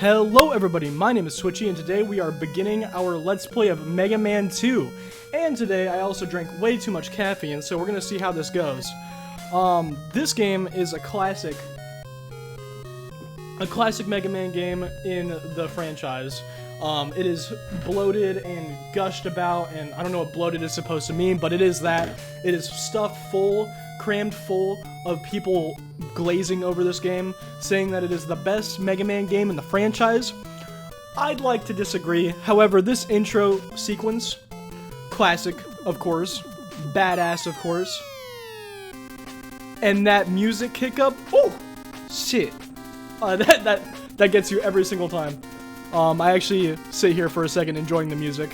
Hello everybody, my name is Switchy and today we are beginning our Let's Play of Mega Man 2. And today I also drank way too much caffeine, so we're gonna see how this goes. This game is a classic Mega Man game in the franchise. It is bloated and gushed about, and I don't know what bloated is supposed to mean, but it is that. It is stuffed full, crammed full of people glazing over this game, saying that it is the best Mega Man game in the franchise. I'd like to disagree. However, this intro sequence, classic, of course, badass, of course, and that music kick up, oh, shit, that gets you every single time. I actually sit here for a second enjoying the music.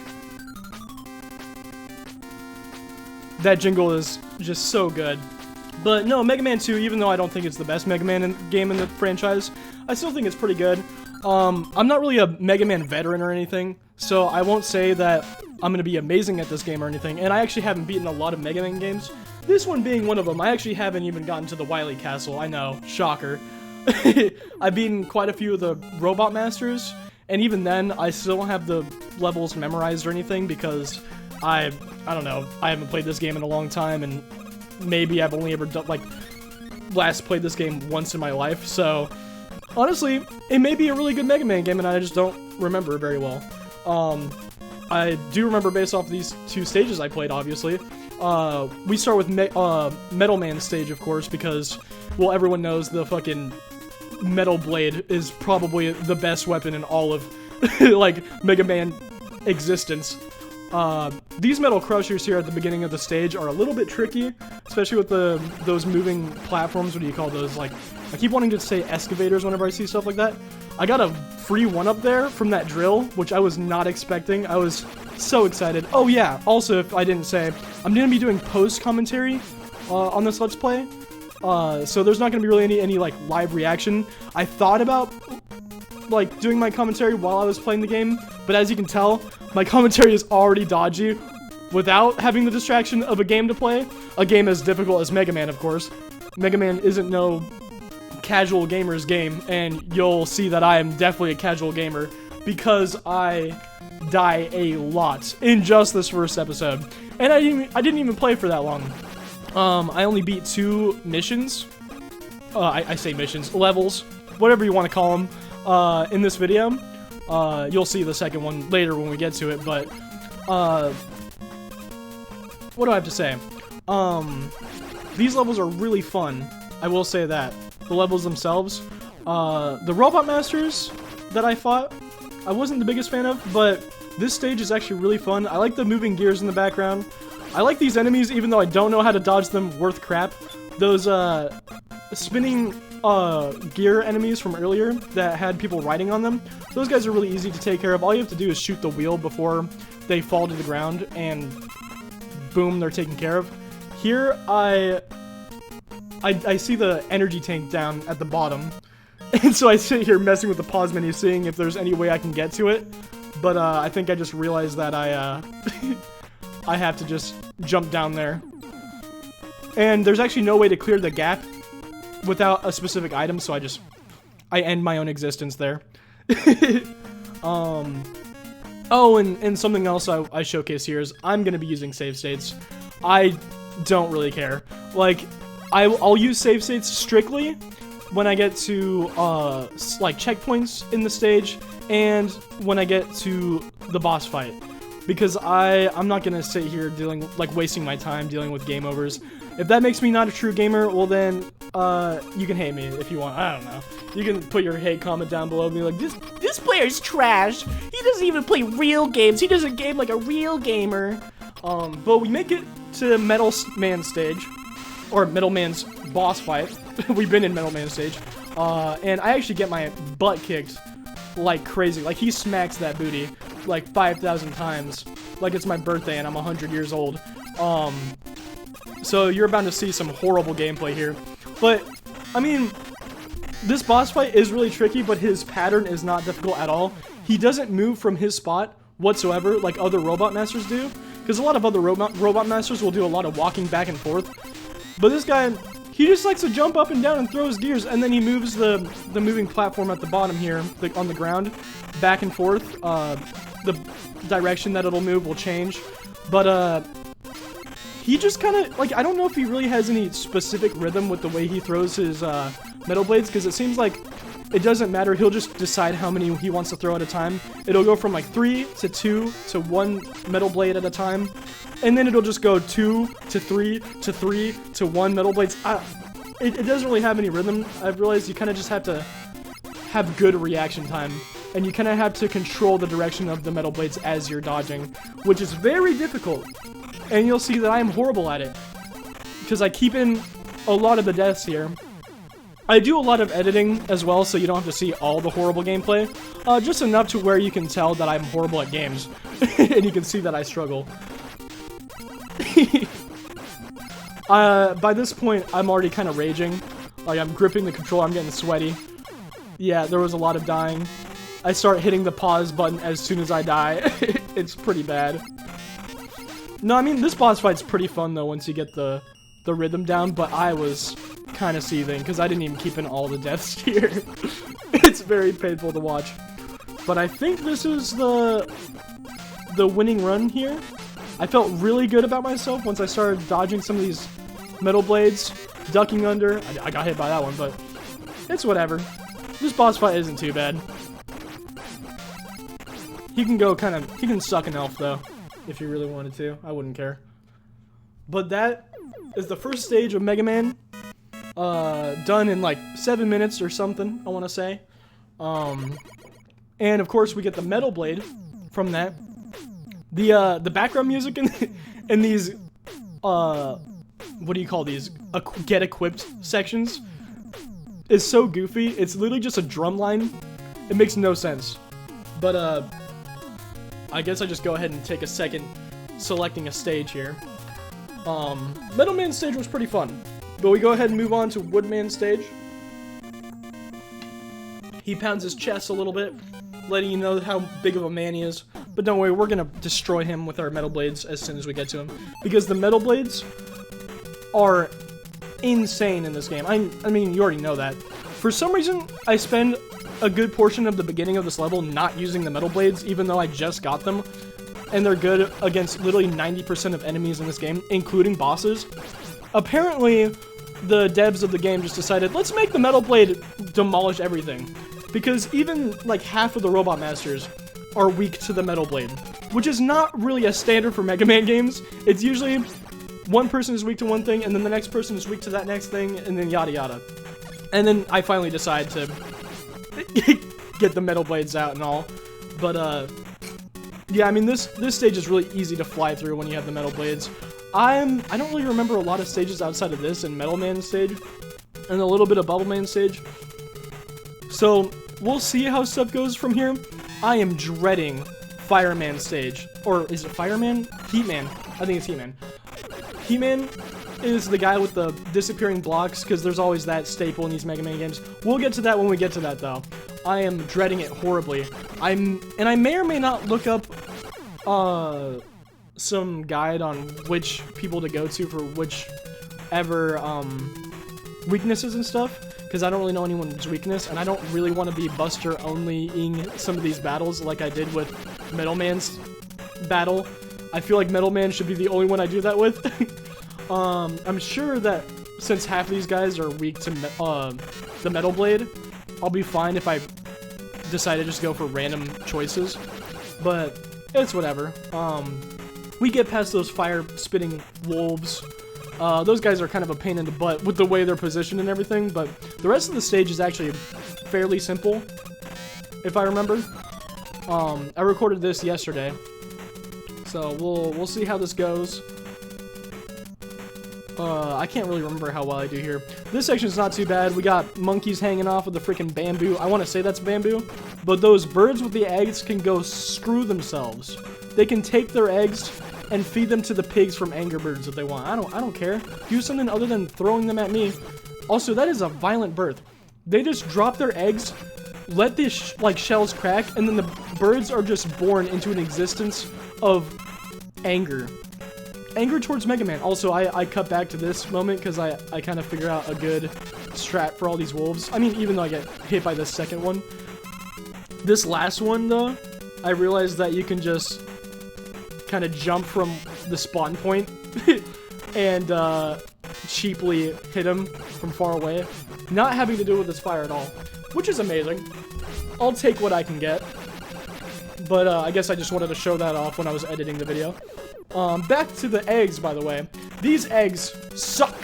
That jingle is just so good. But no, Mega Man 2, even though I don't think it's the best Mega Man game in the franchise, I still think it's pretty good. I'm not really a Mega Man veteran or anything, so I won't say that I'm going to be amazing at this game or anything, and I actually haven't beaten a lot of Mega Man games. This one being one of them. I actually haven't even gotten to the Wily Castle, I know, shocker. I've beaten quite a few of the Robot Masters, and even then, I still don't have the levels memorized or anything, because I don't know, I haven't played this game in a long time, and maybe I've only ever done, last played this game once in my life, so honestly, it may be a really good Mega Man game, and I just don't remember very well. I do remember based off these two stages I played, obviously. We start with Metal Man stage, of course, because, well, everyone knows the fucking Metal Blade is probably the best weapon in all of, Mega Man existence. These Metal Crushers here at the beginning of the stage are a little bit tricky, especially with those moving platforms. What do you call those? I keep wanting to say excavators whenever I see stuff like that. I got a free one-up there from that drill, which I was not expecting. I was so excited. Oh yeah, also, if I didn't say, I'm going to be doing post-commentary on this Let's Play. So there's not going to be really any live reaction. I thought about doing my commentary while I was playing the game, but as you can tell, my commentary is already dodgy without having the distraction of a game to play. A game as difficult as Mega Man, of course. Mega Man isn't no casual gamer's game, and you'll see that I am definitely a casual gamer because I die a lot in just this first episode. And I didn't even play for that long. I only beat 2 missions. I say missions, levels, whatever you want to call them, in this video. You'll see the second one later when we get to it, but, what do I have to say? These levels are really fun, I will say that. The levels themselves. The Robot Masters that I fought, I wasn't the biggest fan of, but this stage is actually really fun. I like the moving gears in the background. I like these enemies, even though I don't know how to dodge them worth crap. Those, spinning gear enemies from earlier that had people riding on them, those guys are really easy to take care of. All you have to do is shoot the wheel before they fall to the ground, and boom, they're taken care of. Here, I see the energy tank down at the bottom, and so I sit here messing with the pause menu, seeing if there's any way I can get to it, but I think I just realized that I have to just jump down there. And there's actually no way to clear the gap without a specific item, so I end my own existence there. Oh, and something else I showcase here is I'm gonna be using save states. I don't really care. I'll use save states strictly when I get to, checkpoints in the stage, and when I get to the boss fight. Because I'm not gonna sit here wasting my time dealing with game overs. If that makes me not a true gamer, well then, you can hate me if you want. I don't know. You can put your hate comment down below and be like, this player's trash. He doesn't even play real games. He doesn't game like a real gamer. But we make it to Metal Man stage, or Metal Man's boss fight. We've been in Metal Man stage. And I actually get my butt kicked like crazy. He smacks that booty 5,000 times. Like it's my birthday and I'm 100 years old. So you're about to see some horrible gameplay here. But, I mean, this boss fight is really tricky, but his pattern is not difficult at all. He doesn't move from his spot whatsoever like other Robot Masters do. Because a lot of other Robot Masters will do a lot of walking back and forth. But this guy, he just likes to jump up and down and throw his gears, and then he moves the moving platform at the bottom here, on the ground, back and forth. The direction that it'll move will change, but he just kind of, like, I don't know if he really has any specific rhythm with the way he throws his metal blades, because it seems like it doesn't matter. He'll just decide how many he wants to throw at a time. It'll go from like 3 to 2 to 1 metal blade at a time, and then it'll just go 2 to 3 to 3 to 1 metal blades. It doesn't really have any rhythm. I've realized you kind of just have to have good reaction time, and you kind of have to control the direction of the metal blades as you're dodging, which is very difficult. And you'll see that I am horrible at it, because I keep in a lot of the deaths here. I do a lot of editing as well, so you don't have to see all the horrible gameplay. Just enough to where you can tell that I'm horrible at games. And you can see that I struggle. By this point, I'm already kind of raging. Like, I'm gripping the controller, I'm getting sweaty. Yeah, there was a lot of dying. I start hitting the pause button as soon as I die. It's pretty bad. No, I mean, this boss fight's pretty fun, though, once you get the rhythm down, but I was kind of seething, because I didn't even keep in all the deaths here. It's very painful to watch. But I think this is the winning run here. I felt really good about myself once I started dodging some of these metal blades, ducking under. I got hit by that one, but it's whatever. This boss fight isn't too bad. He can suck an elf, though, if he really wanted to. I wouldn't care. But that is the first stage of Mega Man, done in like 7 minutes or something, I want to say. And of course we get the metal blade from that. The background music in these, what do you call these, get equipped sections is so goofy. It's literally just a drum line. It makes no sense. But I guess I just go ahead and take a second selecting a stage here. Metal Man stage was pretty fun, but we go ahead and move on to Woodman stage. He pounds his chest a little bit, letting you know how big of a man he is. But don't worry, we're gonna destroy him with our metal blades as soon as we get to him, because the metal blades are insane in this game. I mean, you already know that. For some reason, I spend a good portion of the beginning of this level not using the metal blades, even though I just got them. And they're good against literally 90% of enemies in this game, including bosses. Apparently, the devs of the game just decided, let's make the metal blade demolish everything. Because even like half of the Robot Masters are weak to the metal blade, which is not really a standard for Mega Man games. It's usually one person is weak to one thing, and then the next person is weak to that next thing, and then yada yada. And then I finally decide to get the metal blades out and all. But yeah, I mean, this stage is really easy to fly through when you have the metal blades. I don't really remember a lot of stages outside of this and Metal Man stage, and a little bit of Bubble Man stage. So we'll see how stuff goes from here. I am dreading Fireman stage, or is it Fireman? Heatman. I think it's Heatman. Heatman is the guy with the disappearing blocks, because there's always that staple in these Mega Man games. We'll get to that when we get to that, though. I am dreading it horribly. I may or may not look up some guide on which people to go to for whichever weaknesses and stuff, because I don't really know anyone's weakness, and I don't really want to be Buster only-ing some of these battles like I did with Metal Man's battle. I feel like Metal Man should be the only one I do that with. I'm sure that since half of these guys are weak to the Metal Blade, I'll be fine if I decide to just go for random choices, but it's whatever. We get past those fire-spitting wolves. Those guys are kind of a pain in the butt with the way they're positioned and everything, but the rest of the stage is actually fairly simple, if I remember. I recorded this yesterday, so we'll see how this goes. I can't really remember how well I do here. This section's not too bad. We got monkeys hanging off of the freaking bamboo. I want to say that's bamboo, but those birds with the eggs can go screw themselves. They can take their eggs and feed them to the pigs from Angry Birds if they want. I don't care. Do something other than throwing them at me. Also, that is a violent birth. They just drop their eggs, let the shells crack, and then the birds are just born into an existence of anger. anger towards Mega Man. Also, I cut back to this moment because I kind of figure out a good strat for all these wolves. I mean, even though I get hit by the second one. This last one, though, I realized that you can just kind of jump from the spawn point and cheaply hit him from far away, not having to do with this fire at all, which is amazing. I'll take what I can get. But I guess I just wanted to show that off when I was editing the video. Back to the eggs, by the way. These eggs suck.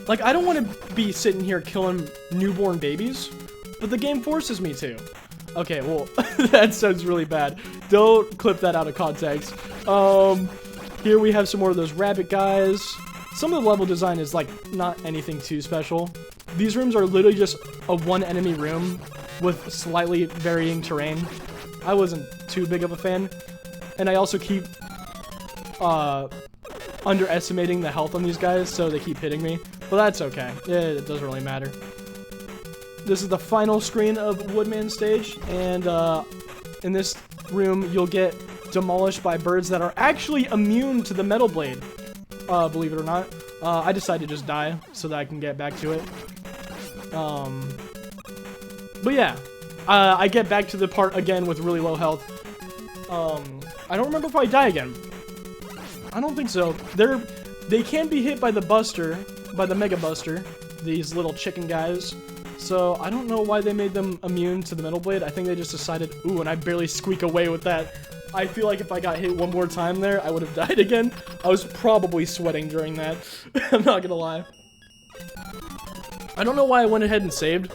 Like, I don't want to be sitting here killing newborn babies, but the game forces me to. Okay, well, that sounds really bad. Don't clip that out of context. Here we have some more of those rabbit guys. Some of the level design is, like, not anything too special. These rooms are literally just a one enemy room with slightly varying terrain. I wasn't too big of a fan. And I also keep underestimating the health on these guys, so they keep hitting me. But that's okay. It doesn't really matter. This is the final screen of Woodman stage, and in this room, you'll get demolished by birds that are actually immune to the Metal Blade. Believe it or not. I decided to just die so that I can get back to it. But yeah, I get back to the part again with really low health. I don't remember if I die again. I don't think so. They can be hit by the Buster, by the Mega Buster, these little chicken guys. So I don't know why they made them immune to the Metal Blade. I think they just decided, ooh, and I barely squeak away with that. I feel like if I got hit one more time there, I would have died again. I was probably sweating during that. I'm not gonna lie. I don't know why I went ahead and saved.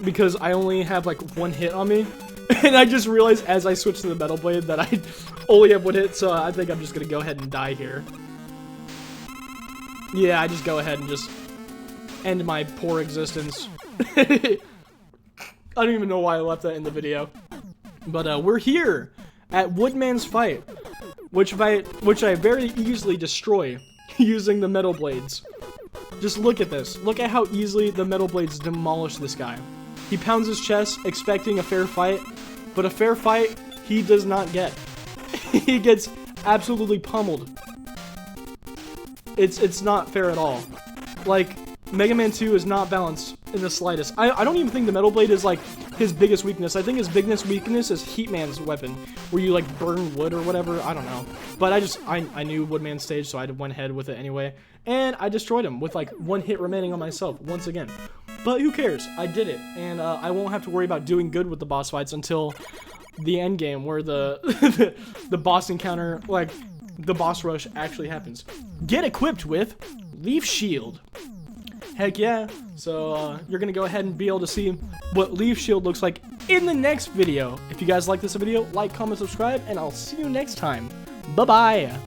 Because I only have like one hit on me. And I just realized as I switched to the Metal Blade that I only have one hit. So I think I'm just gonna go ahead and die here. Yeah, I just go ahead and just end my poor existence. I don't even know why I left that in the video. But we're here at Woodman's fight, which I very easily destroy using the Metal Blades. Just look at this. Look at how easily the Metal Blades demolish this guy. He pounds his chest expecting a fair fight, but a fair fight he does not get. He gets absolutely pummeled. It's not fair at all. Like, Mega Man 2 is not balanced in the slightest. I don't even think the Metal Blade is, like, his biggest weakness. I think his biggest weakness is Heatman's weapon, where you, like, burn wood or whatever. I don't know. But I knew Woodman's stage, so I went ahead with it anyway. And I destroyed him with, like, one hit remaining on myself, once again. But who cares? I did it. And I won't have to worry about doing good with the boss fights until the end game, where the, the boss encounter, like, the boss rush actually happens. Get equipped with Leaf Shield. Heck yeah. So you're gonna go ahead and be able to see what Leaf Shield looks like in the next video. If you guys like this video, like, comment, subscribe, and I'll see you next time. Bye bye.